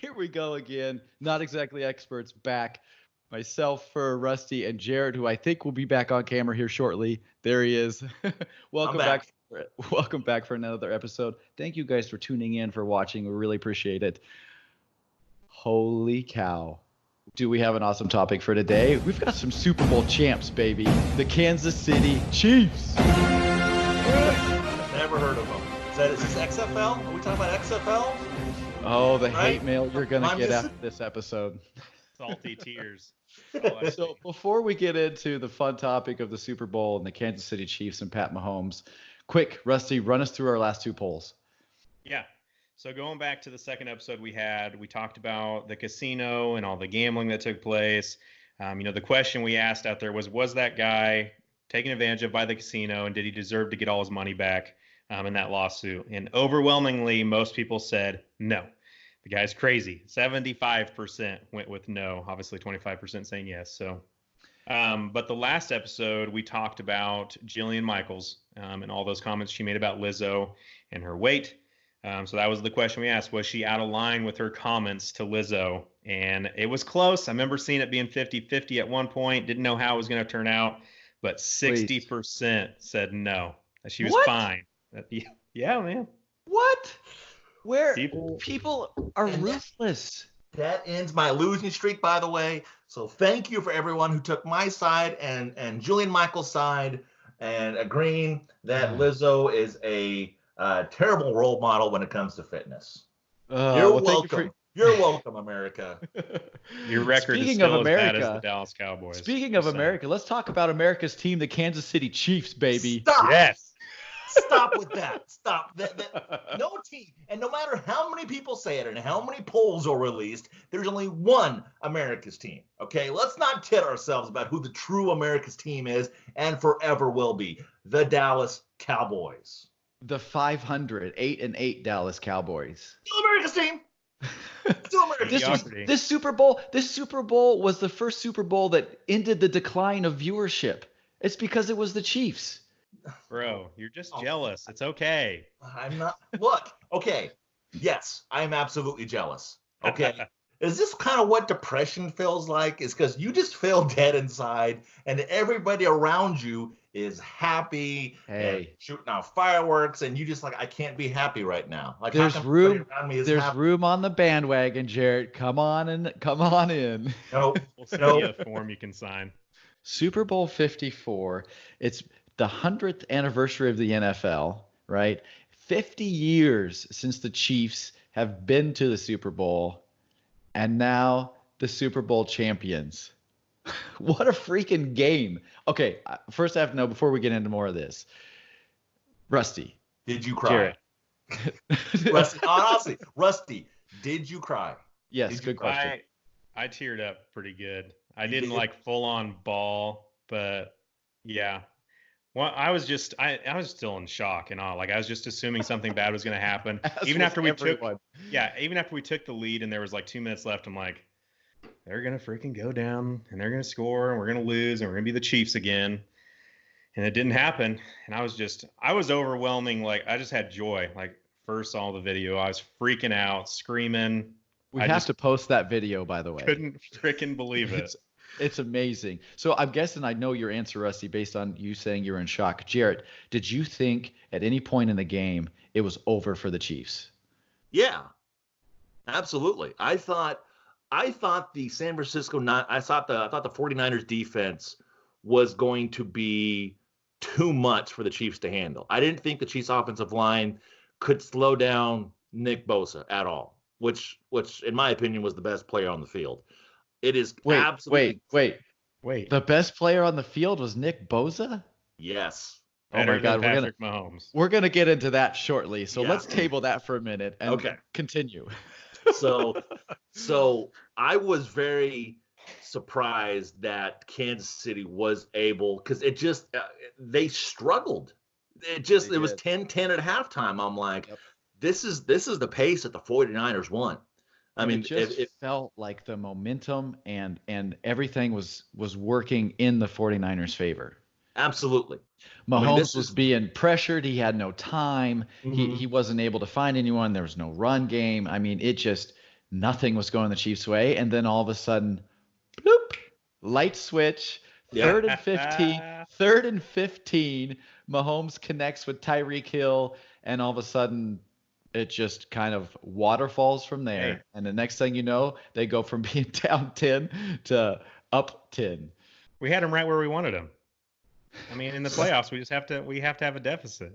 Here we go again. Not exactly experts back. Myself for Rusty and Jarett, who I think will be back on camera here shortly. There he is. Welcome back. Welcome back for another episode. Thank you guys for tuning in, for watching. We really appreciate it. Holy cow. Do we have an awesome topic for today? We've got some Super Bowl champs, baby. The Kansas City Chiefs. Never heard of them. Is this XFL? Are we talking about XFL? Oh, the hate mail you're going to get after this episode. Salty tears. So before we get into the fun topic of the Super Bowl and the Kansas City Chiefs and Pat Mahomes, quick, Rusty, run us through our last two polls. Yeah. So going back to the second episode we talked about the casino and all the gambling that took place. The question we asked out there was that guy taken advantage of by the casino, and did he deserve to get all his money back in that lawsuit? And overwhelmingly, most people said no. The guy's crazy. 75% went with no. Obviously, 25% saying yes. So, but the last episode, we talked about Jillian Michaels and all those comments she made about Lizzo and her weight. So that was the question we asked. Was she out of line with her comments to Lizzo? And it was close. I remember seeing it being 50-50 at one point. Didn't know how it was going to turn out. But 60% said no. That she was fine. Yeah, man. What? Where people are ruthless. That ends my losing streak, by the way. So thank you for everyone who took my side and Julian Michaels' side and agreeing that Lizzo is a terrible role model when it comes to fitness. You're welcome. You're welcome, America. Your record is still as bad as the Dallas Cowboys. Speaking of America, let's talk about America's team, the Kansas City Chiefs, baby. Stop. Yes. Stop with that. Stop. No team, and no matter how many people say it and how many polls are released, there's only one America's team. Okay, let's not kid ourselves about who the true America's team is and forever will be. The Dallas Cowboys. The 500-8-8 Dallas Cowboys. Still America's team. Still America's team. This Super Bowl was the first Super Bowl that ended the decline of viewership. It's because it was the Chiefs. Bro, you're just jealous. It's okay. I'm not. Look, okay. Yes, I'm absolutely jealous. Okay. Is this kind of what depression feels like? Is because you just feel dead inside and everybody around you is happy and shooting out fireworks, and you just like, I can't be happy right now. Like, there's room. There's room on the bandwagon, Jarett. Come on in. Nope. We'll send you a form you can sign. Super Bowl 54. It's the 100th anniversary of the NFL, right? 50 years since the Chiefs have been to the Super Bowl, and now the Super Bowl champions. What a freaking game. Okay, first I have to know, before we get into more of this, Rusty. Did you cry? Rusty, honestly, Rusty, did you cry? Yes, good question. I teared up pretty good. I didn't like full on bawl, but yeah. Well, I was still in shock and awe. Like, I was just assuming something bad was going to happen. Even after we took the lead and there was like 2 minutes left, I'm like, they're going to freaking go down and they're going to score and we're going to lose and we're going to be the Chiefs again. And it didn't happen. And I was overwhelming. Like, I just had joy. Like, first saw the video, I was freaking out, screaming. We have to post that video, by the way. Couldn't freaking believe it. It's amazing. So I'm guessing I know your answer, Rusty, based on you saying you're in shock. Jarett, did you think at any point in the game it was over for the Chiefs? Yeah, absolutely. I thought the San Francisco I thought the 49ers defense was going to be too much for the Chiefs to handle. I didn't think the Chiefs offensive line could slow down Nick Bosa at all, which in my opinion was the best player on the field. It is absolutely. Wait. The best player on the field was Nick Bosa? Yes. Oh my God, Patrick Mahomes. We're gonna get into that shortly. So let's table that for a minute and continue. So I was very surprised that Kansas City was able, because they struggled. It was 10-10 at halftime. I'm like, this is the pace that the 49ers want. I mean, it felt like the momentum and everything was working in the 49ers' favor. Absolutely. Mahomes was being pressured. He had no time. Mm-hmm. He wasn't able to find anyone. There was no run game. I mean, nothing was going the Chiefs' way. And then all of a sudden, bloop, light switch, third and 15, third and 15. Mahomes connects with Tyreek Hill, and all of a sudden, it just kind of waterfalls from there. Hey. And the next thing you know, they go from being down 10 to up 10. We had him right where we wanted him. I mean, in the playoffs, we have to have a deficit.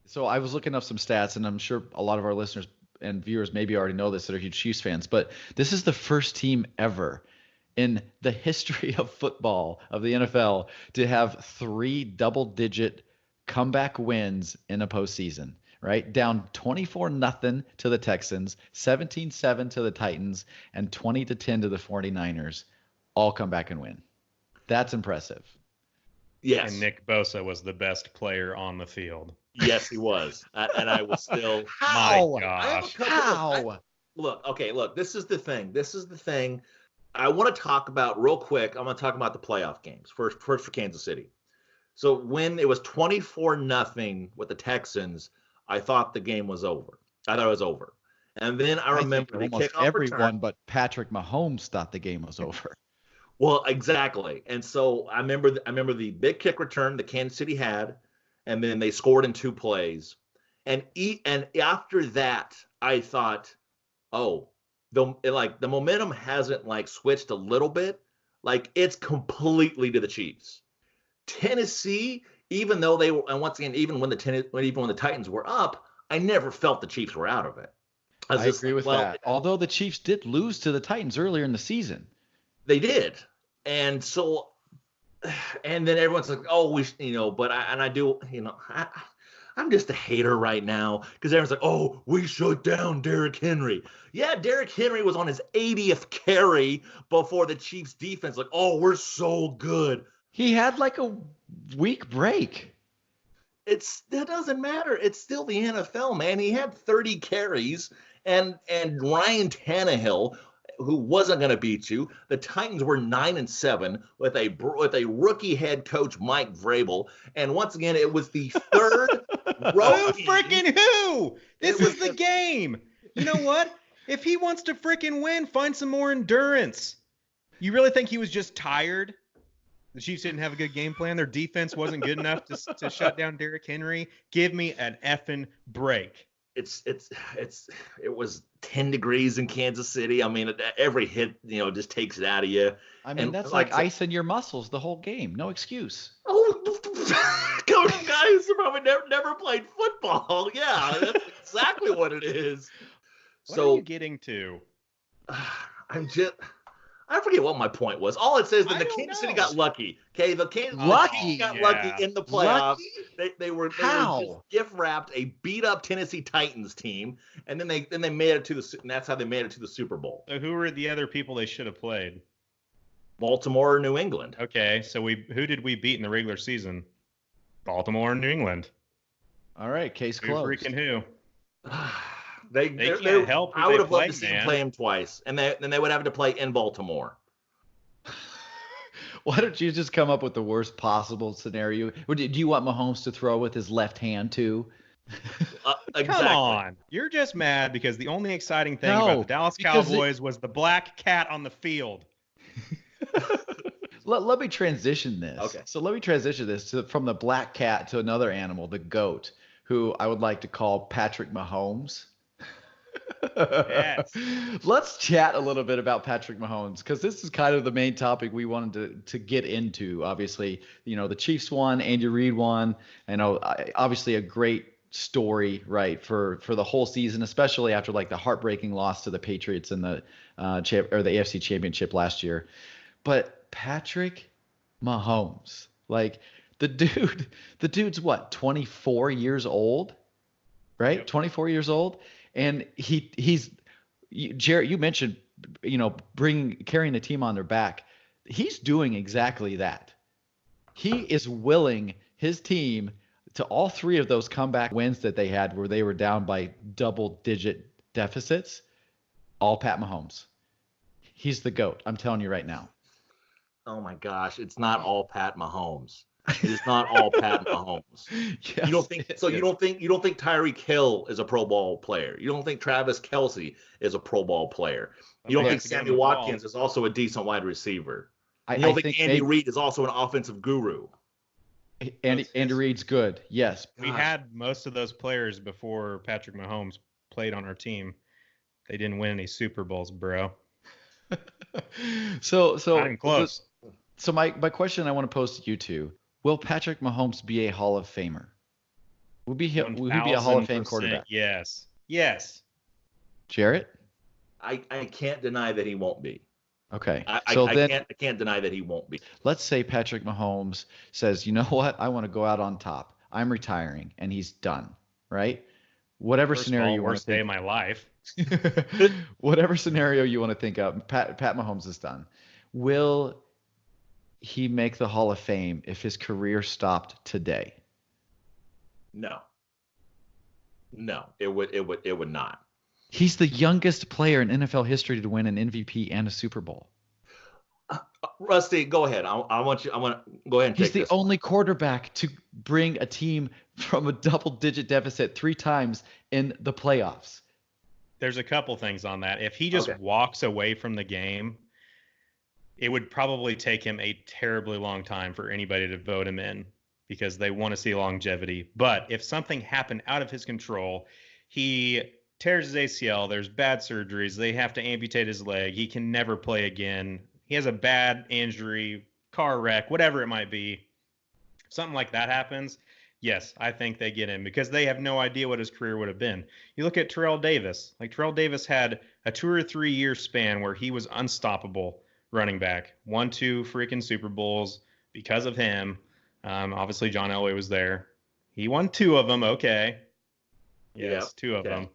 So I was looking up some stats, and I'm sure a lot of our listeners and viewers maybe already know this that are huge Chiefs fans, but this is the first team ever in the history of football, of the NFL, to have 3 double-digit comeback wins in a postseason, right? Down 24-0 to the Texans, 17-7 to the Titans, and 20-10 to the 49ers. All come back and win. That's impressive. Yes. And Nick Bosa was the best player on the field. Yes, he was. And I was still. How? My gosh. How? Look, this is the thing. I want to talk about real quick. I'm going to talk about the playoff games first for Kansas City. So when it was 24-0 with the Texans, I thought the game was over. I thought it was over. And then I remember almost everyone but Patrick Mahomes thought the game was over. Well, exactly. And so I remember the big kick return that Kansas City had, and then they scored in 2 plays. And after that, I thought, oh, the momentum hasn't switched a little bit. It's completely to the Chiefs. Tennessee, even though they were, and once again, even when the Titans were up, I never felt the Chiefs were out of it. I agree with that. Although the Chiefs did lose to the Titans earlier in the season. They did. And so, and then everyone's like, oh, I'm just a hater right now because everyone's like, oh, we shut down Derrick Henry. Yeah, Derrick Henry was on his 80th carry before the Chiefs defense. Oh, we're so good. He had a week break. That doesn't matter. It's still the NFL, man. He had 30 carries, and Ryan Tannehill, who wasn't going to beat you. The Titans were 9-7 with a rookie head coach, Mike Vrabel. And once again, it was the third rookie. Who? This is the game. You know what? If he wants to freaking win, find some more endurance. You really think he was just tired? The Chiefs didn't have a good game plan. Their defense wasn't good enough to shut down Derrick Henry. Give me an effing break. It was 10 degrees in Kansas City. I mean, every hit, just takes it out of you. I mean, that's like ice in your muscles the whole game. No excuse. Oh, guys who probably never played football. Yeah, that's exactly what it is. What are you getting to? I forget what my point was. All it says that the Kansas City got lucky. Okay, the Kansas City got lucky in the playoffs. They were just gift wrapped a beat up Tennessee Titans team, and then they made it and that's how they made it to the Super Bowl. So who were the other people they should have played? Baltimore or New England. Okay, so who did we beat in the regular season? Baltimore and New England. All right, case closed. Who freaking who? They can't help. I would have loved to see them play him twice, and then they would have to play in Baltimore. Why don't you just come up with the worst possible scenario? Do you want Mahomes to throw with his left hand too? Exactly. Come on, you're just mad because the only exciting thing about the Dallas Cowboys was the black cat on the field. Let me transition this. Okay. So let me transition this from the black cat to another animal, the goat, who I would like to call Patrick Mahomes. Yes. Let's chat a little bit about Patrick Mahomes because this is kind of the main topic we wanted to get into. Obviously, the Chiefs won, Andy Reid won. Obviously a great story, right, for the whole season, especially after the heartbreaking loss to the Patriots in the the AFC Championship last year. But Patrick Mahomes, the dude's what, 24 years old, right? Yep. 24 years old. And he's Jarett, you mentioned, carrying the team on their back. He's doing exactly that. He is willing his team to all 3 of those comeback wins that they had where they were down by double-digit deficits, all Pat Mahomes. He's the GOAT. I'm telling you right now. Oh, my gosh. It's not all Pat Mahomes. It is not all Pat Mahomes. Yes, you don't think so? You don't think Tyreek Hill is a Pro Bowl player? You don't think Travis Kelce is a Pro Bowl player? You don't think Sammy Watkins is also a decent wide receiver? You don't think Andy Reid is also an offensive guru? Andy Reid's good. Yes. We had most of those players before Patrick Mahomes played on our team. They didn't win any Super Bowls, bro. So not even close. So my question I want to pose to you two: will Patrick Mahomes be a Hall of Famer? Will he be a Hall of Fame quarterback? Yes. Yes. Jarett? I can't deny that he won't be. Okay. I can't deny that he won't be. Let's say Patrick Mahomes says, you know what? I want to go out on top. I'm retiring, and he's done. Right? Whatever scenario you want to think. Worst day of my life. Whatever scenario you want to think of, Pat Mahomes is done. Will he make the Hall of Fame if his career stopped today? No, it would not. He's the youngest player in NFL history to win an MVP and a Super Bowl. Rusty, go ahead. I want to go ahead and He's the only quarterback to bring a team from a double-digit deficit 3 times in the playoffs. There's a couple things on that. If he just walks away from the game, it would probably take him a terribly long time for anybody to vote him in because they want to see longevity. But if something happened out of his control, he tears his ACL, there's bad surgeries, they have to amputate his leg, he can never play again, he has a bad injury, car wreck, whatever it might be, something like that happens, yes, I think they get him because they have no idea what his career would have been. You look at Terrell Davis. Like Terrell Davis had a 2 or 3 year span where he was unstoppable running back. 1-2 freaking Super Bowls because of him. Obviously, John Elway was there. He won 2 of them. Okay. Yes, 2 of them.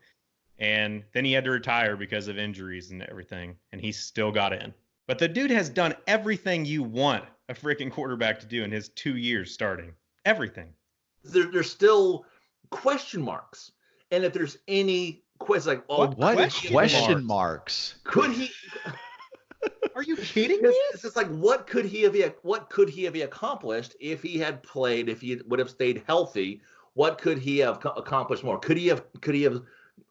And then he had to retire because of injuries and everything. And he still got in. But the dude has done everything you want a freaking quarterback to do in his 2 years starting. Everything. There's still question marks. And if there's any question, like, what question marks? Could he? Are you kidding me? It's just like, what could he have accomplished if he had played? If he would have stayed healthy, what could he have accomplished more? Could he have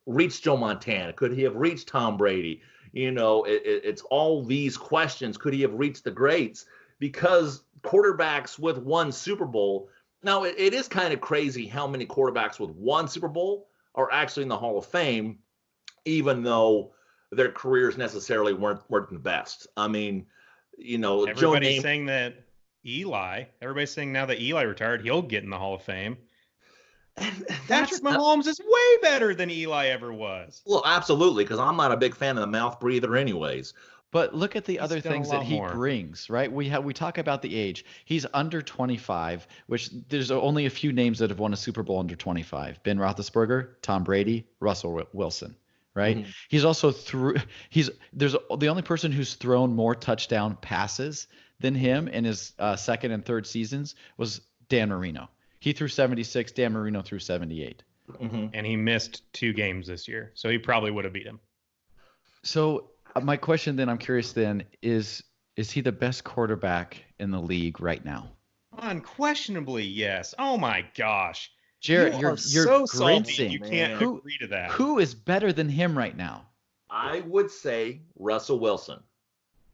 reached Joe Montana? Could he have reached Tom Brady? You know, it's all these questions. Could he have reached the greats? Because quarterbacks with 1 Super Bowl. Now, it is kind of crazy how many quarterbacks with 1 Super Bowl are actually in the Hall of Fame, even though their careers necessarily weren't the best. I mean, you know, everybody's saying that everybody's saying now that Eli retired, he'll get in the Hall of Fame. And Patrick Mahomes is way better than Eli ever was. Well, absolutely, because I'm not a big fan of the mouth breather anyways. But look at the other things that he brings, right? We talk about the age. He's under 25, which there's only a few names that have won a Super Bowl under 25. Ben Roethlisberger, Tom Brady, Russell Wilson, right? Mm-hmm. He's also there's the only person who's thrown more touchdown passes than him in his second and third seasons was Dan Marino. He threw 76. Dan Marino threw 78. Mm-hmm. And he missed 2 games this year, so he probably would have beat him. So my question then, I'm curious then, is he the best quarterback in the league right now? Unquestionably, yes. Oh my gosh. Jarett, you're so grinning. Salty. You can't agree to that. Who is better than him right now? I would say Russell Wilson.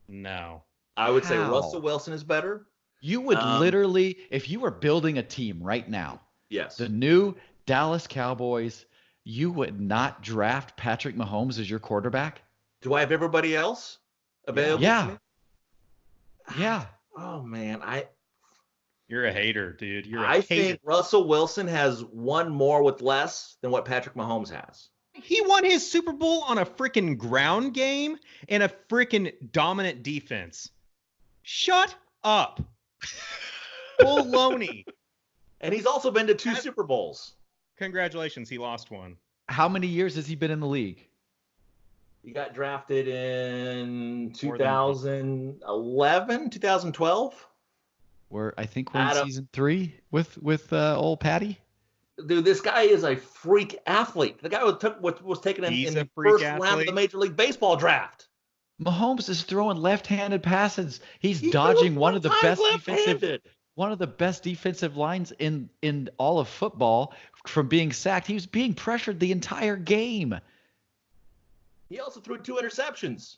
No. I would say Russell Wilson is better. You would literally, if you were building a team right now, yes, the new Dallas Cowboys, you would not draft Patrick Mahomes as your quarterback? Do I have everybody else available? Yeah. Yeah. Oh man, You're a hater, dude. I think Russell Wilson has 1 more with less than what Patrick Mahomes has. He won his Super Bowl on a freaking ground game and a freaking dominant defense. Shut up. Baloney. And he's also been to 2 Super Bowls. Congratulations, he lost 1. How many years has he been in the league? He got drafted in 2011, 2012. I think we're in season 3 with old Patty. Dude, this guy is a freak athlete. The guy was taken in the first round of the Major League Baseball draft. Mahomes is throwing left-handed passes. He's dodging one of the best one of the best defensive lines in all of football from being sacked. He was being pressured the entire game. He also threw 2 interceptions.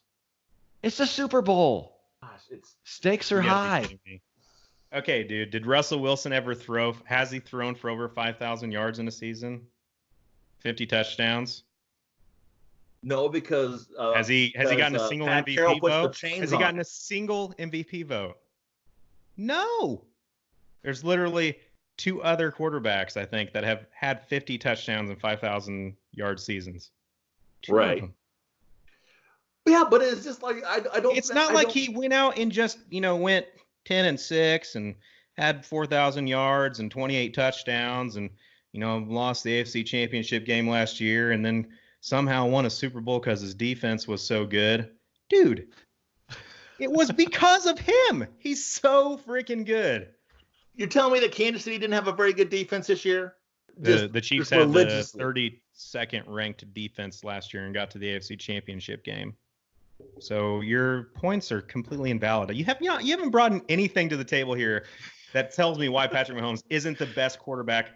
It's the Super Bowl. Gosh, Stakes are high. Okay, dude. Did Russell Wilson ever throw? Has he thrown for over 5,000 yards in a season? 50 touchdowns? No, because has he gotten a single Pat MVP vote? Has he gotten a single MVP vote? No. There's literally 2 other quarterbacks, I think, that have had 50 touchdowns and 5,000 yard seasons. Right. Yeah, but it's just like I don't. It's not like he went out and just went 10-6 and had 4,000 yards and 28 touchdowns and lost the AFC Championship game last year and then somehow won a Super Bowl because his defense was so good. Dude, it was because of him. He's so freaking good. You're telling me that Kansas City didn't have a very good defense this year? The Chiefs had the 32nd ranked defense last year and got to the AFC Championship game. So your points are completely invalid. You haven't brought anything to the table here that tells me why Patrick Mahomes isn't the best quarterback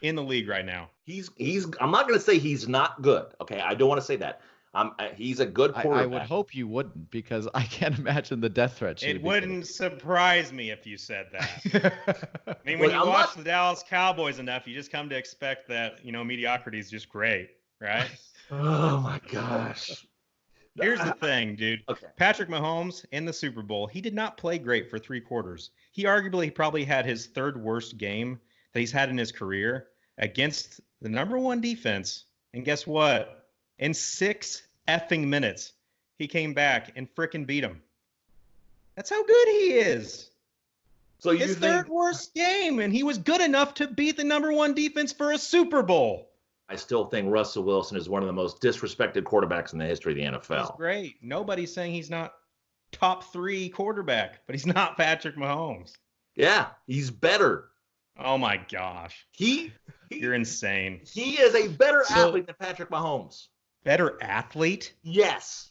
in the league right now. I'm not going to say he's not good. Okay, I don't want to say that. He's a good quarterback. I would hope you wouldn't, because I can't imagine the death threat. It wouldn't surprise me if you said that. I mean, when you watch the Dallas Cowboys enough, you just come to expect that mediocrity is just great, right? Oh my gosh. Here's the thing, dude. Okay. Patrick Mahomes in the Super Bowl, he did not play great for 3 quarters. He probably had his 3rd worst game that he's had in his career against the number 1 defense. And guess what? In 6 effing minutes, he came back and frickin' beat him. That's how good he is. So his 3rd worst game, and he was good enough to beat the number 1 defense for a Super Bowl. I still think Russell Wilson is one of the most disrespected quarterbacks in the history of the NFL. He's great. Nobody's saying he's not top 3 quarterback, but he's not Patrick Mahomes. Yeah, he's better. Oh my gosh. You're insane. He is a better athlete than Patrick Mahomes. Better athlete? Yes.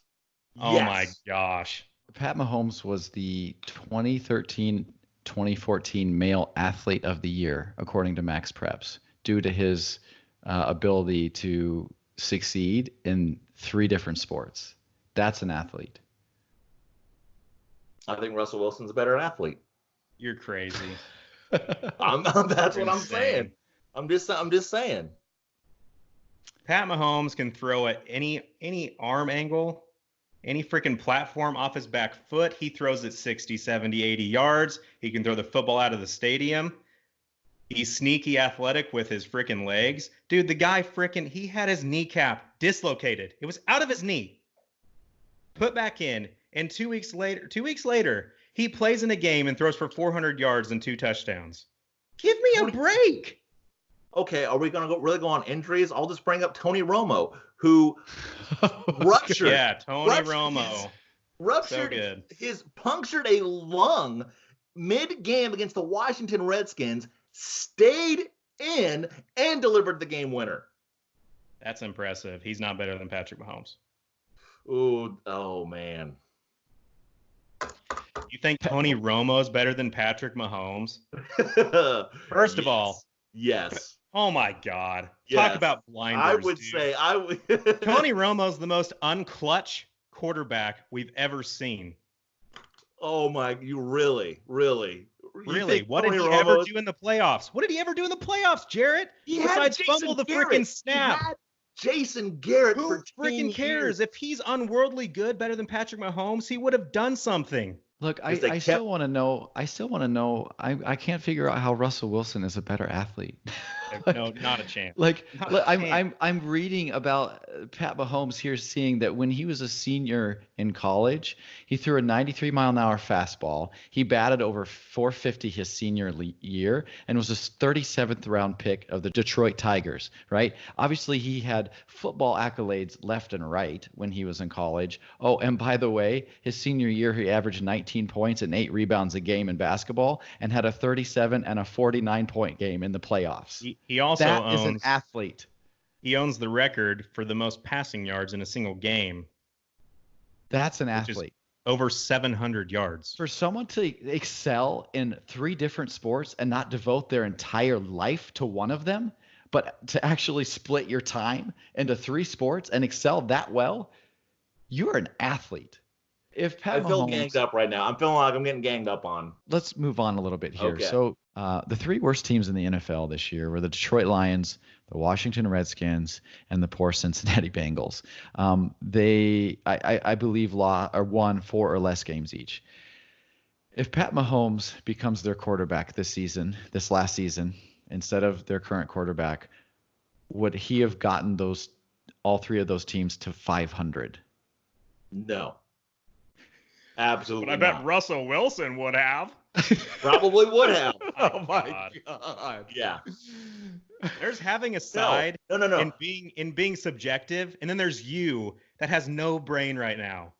Oh my gosh. Pat Mahomes was the 2013-2014 male athlete of the year, according to Max Preps, due to his ability to succeed in 3 different sports. That's an athlete. I think Russell Wilson's a better athlete. You're crazy. That's what I'm saying. I'm just saying. Pat Mahomes can throw at any arm angle, any freaking platform off his back foot. He throws it 60, 70, 80 yards. He can throw the football out of the stadium. He's sneaky athletic with his freaking legs. Dude, the guy he had his kneecap dislocated. It was out of his knee. Put back in. And 2 weeks later, he plays in a game and throws for 400 yards and 2 touchdowns. Give me a break. Okay, are we going to really go on injuries? I'll just bring up Tony Romo, who ruptured. Yeah, Tony Romo. Punctured a lung mid-game against the Washington Redskins, stayed in, and delivered the game winner. That's impressive. He's not better than Patrick Mahomes. Ooh, oh, man. You think Tony Romo is better than Patrick Mahomes? First of all. Yes. Oh, my God. Yes. Talk about blinders, I would say. Tony Romo's the most unclutch quarterback we've ever seen. Oh, my. You really? What did he ever do in the playoffs? Jarett? Besides fumble the freaking snap. He had Jason Garrett. Who freaking cares? If he's unworldly good, better than Patrick Mahomes, he would have done something. Look, I still want to know. I can't figure out how Russell Wilson is a better athlete. No, not a chance. I'm reading about Pat Mahomes here, seeing that when he was a senior in college, he threw a 93-mile-an-hour fastball. He batted over 450 his senior year and was a 37th round pick of the Detroit Tigers. Right? Obviously, he had football accolades left and right when he was in college. Oh, and by the way, his senior year, he averaged 19 points and 8 rebounds a game in basketball, and had a 37 and a 49-point game in the playoffs. He also is an athlete. He owns the record for the most passing yards in a single game. That's an athlete. over 700 yards. For someone to excel in 3 different sports and not devote their entire life to one of them, but to actually split your time into 3 sports and excel that well, you're an athlete. If Pat I feel Mahomes, ganged up right now. I'm feeling like I'm getting ganged up on. let's move on a little bit here. Okay. So the 3 worst teams in the NFL this year were the Detroit Lions, the Washington Redskins, and the poor Cincinnati Bengals. I believe, won 4 or less games each. If Pat Mahomes becomes their quarterback this last season, instead of their current quarterback, would he have gotten all 3 of those teams to 500? No. Absolutely. But I bet not. Russell Wilson would have. Probably would have. Oh my God. Yeah. There's having a side No. in being subjective, and then there's you that has no brain right now.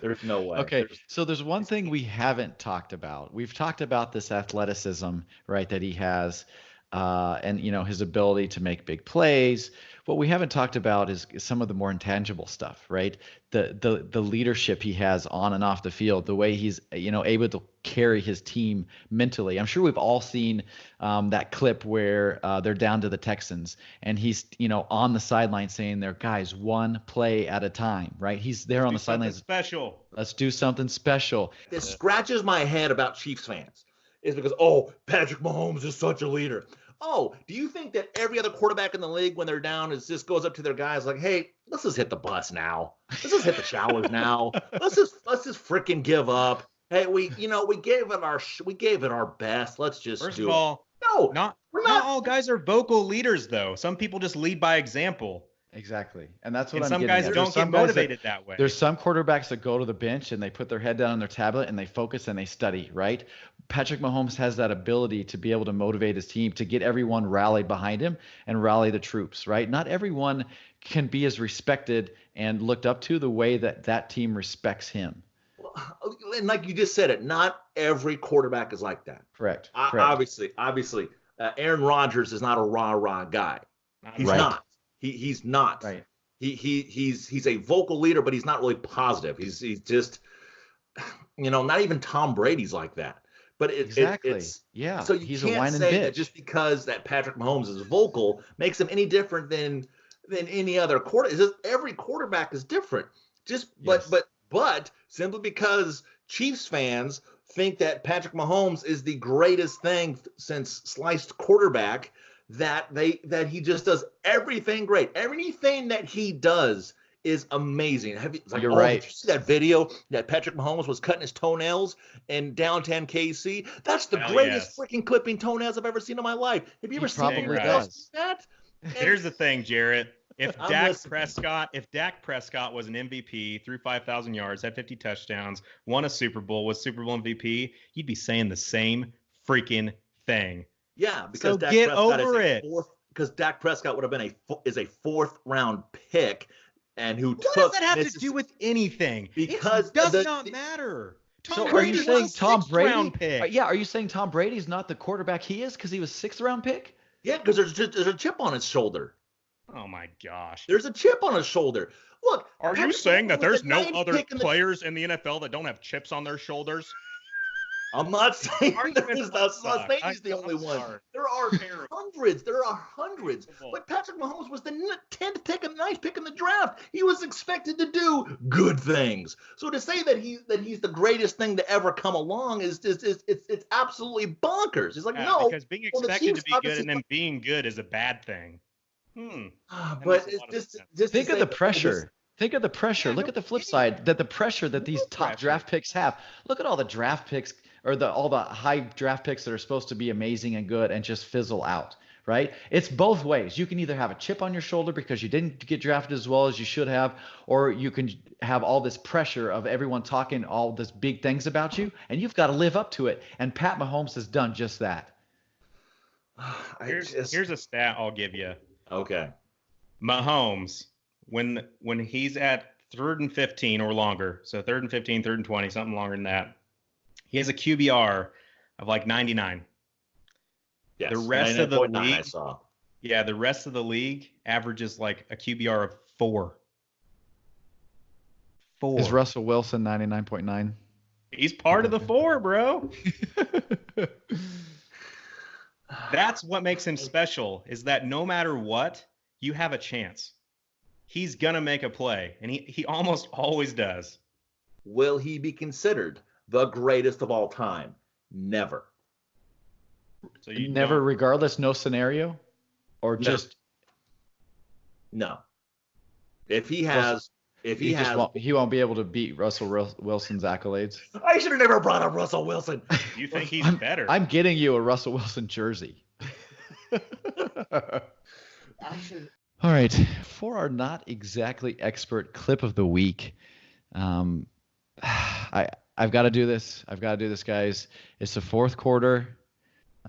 There's no way. Okay, so there's one thing we haven't talked about. We've talked about this athleticism, right, that he has, and his ability to make big plays. What we haven't talked about is some of the more intangible stuff, right? The leadership he has on and off the field, the way he's able to carry his team mentally. I'm sure we've all seen that clip where they're down to the Texans and he's on the sideline saying, "There, guys, one play at a time," right? He's there on the sidelines. Special. Let's do something special. This scratches my head about Chiefs fans is because, Patrick Mahomes is such a leader. Oh, do you think that every other quarterback in the league, when they're down, just goes up to their guys like, "Hey, let's just hit the bus now. Let's just hit the showers now. Let's just freaking give up. Hey, we gave it our best. Let's just First do of all, it." No, not all guys are vocal leaders though. Some people just lead by example. Exactly. And that's what And I'm some getting guys at. don't get motivated that way. There's some quarterbacks that go to the bench and they put their head down on their tablet and they focus and they study, right? Patrick Mahomes has that ability to be able to motivate his team, to get everyone rallied behind him and rally the troops, right? Not everyone can be as respected and looked up to the way that team respects him. And like you just said it, not every quarterback is like that. Correct. Obviously, Aaron Rodgers is not a rah-rah guy. He's not. He's not. Right. He's a vocal leader, but he's not really positive. He's just, not even Tom Brady's like that. But exactly. Yeah. So he's you a can't whining say bitch. that just because that Patrick Mahomes is vocal makes him any different than any other quarter. It's just every quarterback is different. But simply because Chiefs fans think that Patrick Mahomes is the greatest thing since sliced quarterback, that he just does everything great. Everything that he does is amazing. You're right. Did you see that video that Patrick Mahomes was cutting his toenails in downtown KC? That's the greatest freaking clipping toenails I've ever seen in my life. Have you ever seen that? Here's the thing, Jarett. If Dak Prescott was an MVP, threw 5,000 yards, had 50 touchdowns, won a Super Bowl, was Super Bowl MVP, you'd be saying the same freaking thing. Yeah, because so get over it. Because Dak Prescott would have been a 4th round pick, and who what does that have to do with anything? Because it does not matter. Are you saying Tom Brady? Yeah, are you saying Tom Brady's not the quarterback he is because he was 6th round pick? Yeah, because there's a chip on his shoulder. Oh my gosh. There's a chip on his shoulder. Look, are you saying that there's no other players in the NFL that don't have chips on their shoulders? I'm not saying he's the only one. There are hundreds. But Patrick Mahomes was the 10th pick and 9th pick in the draft. He was expected to do good things. So to say that he's the greatest thing to ever come along is it's absolutely bonkers. It's like because being expected to be good and then being good is a bad thing. But it's just think of the pressure. Think of the pressure. Look at the flip side. That the pressure that these top draft picks have. Look at all the draft picks or all the high draft picks that are supposed to be amazing and good and just fizzle out, right? It's both ways. You can either have a chip on your shoulder because you didn't get drafted as well as you should have, or you can have all this pressure of everyone talking all this big things about you, and you've got to live up to it. And Pat Mahomes has done just that. Here's a stat I'll give you. Okay. Mahomes, when he's at 3rd and 15 or longer, so 3rd and 15, 3rd and 20, something longer than that, he has a QBR of like 99. Yes, the rest of the league, I saw. Yeah, the rest of the league averages like a QBR of 4. 4. Is Russell Wilson 99.9? He's part of the 4, bro. That's what makes him special, is that no matter what, you have a chance. He's going to make a play, and he almost always does. Will he be considered the greatest of all time? Never. So you never, regardless, no scenario? Or just... No. If he has... he won't be able to beat Russell Wilson's accolades. I should have never brought up Russell Wilson. You think he's better? I'm getting you a Russell Wilson jersey. All right, for our not exactly expert clip of the week, I've got to do this. Guys. It's the fourth quarter.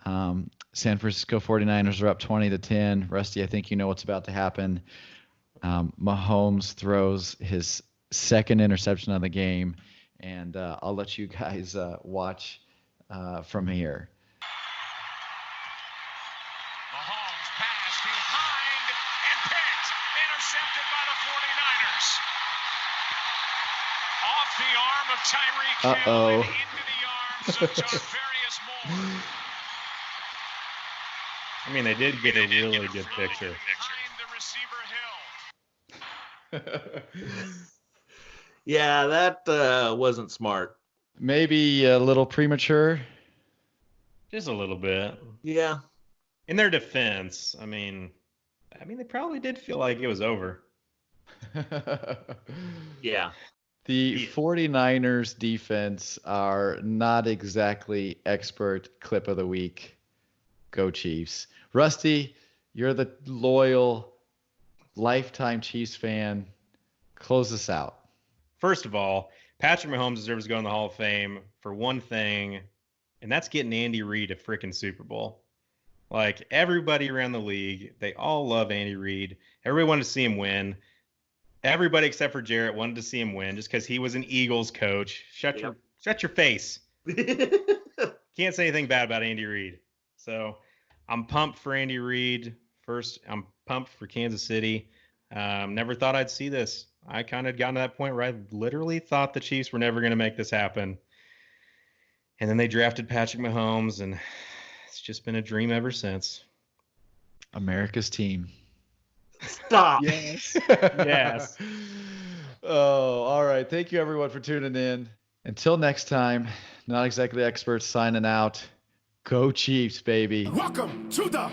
San Francisco 49ers are up 20-10. Rusty, I think you know what's about to happen. Mahomes throws his second interception of the game, and I'll let you guys watch from here. Mahomes pass behind and picked, intercepted by the 49ers. Off the arm of Tyreek Hill and into the arms of Jarett Moore. I mean, they did get a really good picture. Behind the receiver Hill. Yeah, that wasn't smart. Maybe a little premature. Just a little bit. Yeah. In their defense, I mean, they probably did feel like it was over. Yeah. The 49ers defense are not exactly expert clip of the week. Go Chiefs. Rusty, you're the loyal lifetime Chiefs fan. Close us out. First of all, Patrick Mahomes deserves to go in the Hall of Fame for one thing, and that's getting Andy Reid a freaking Super Bowl. Like, everybody around the league, they all love Andy Reid. Everybody wanted to see him win. Everybody except for Jarett wanted to see him win just because he was an Eagles coach. Shut your face. Can't say anything bad about Andy Reid. So I'm pumped for Andy Reid. First, I'm pumped for Kansas City. Never thought I'd see this. I kind of gotten to that point where I literally thought the Chiefs were never going to make this happen. And then they drafted Patrick Mahomes, and it's just been a dream ever since. America's team. Stop. Yes. Yes. Oh, all right. Thank you, everyone, for tuning in. Until next time, Not Exactly Experts signing out. Go Chiefs, baby. Welcome to the